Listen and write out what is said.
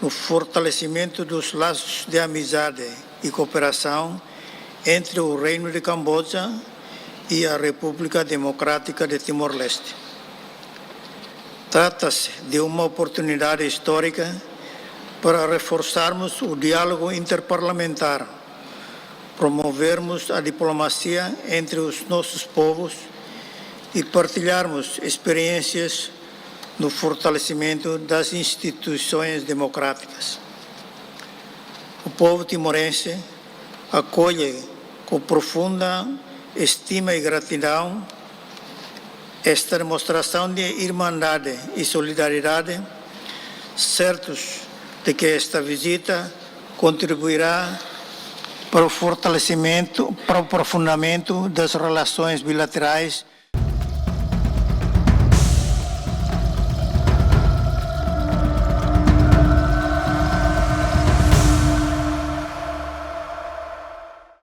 no fortalecimento dos laços de amizade e cooperação entre o Reino de Camboja e a República Democrática de Timor-Leste. Trata-se de uma oportunidade histórica para reforçarmos o diálogo interparlamentar, promovermos a diplomacia entre os nossos povos e partilharmos experiências no fortalecimento das instituições democráticas. O povo timorense acolhe com profunda estima e gratidão esta demonstração de irmandade e solidariedade, certos de que esta visita contribuirá para o fortalecimento, para o aprofundamento das relações bilaterais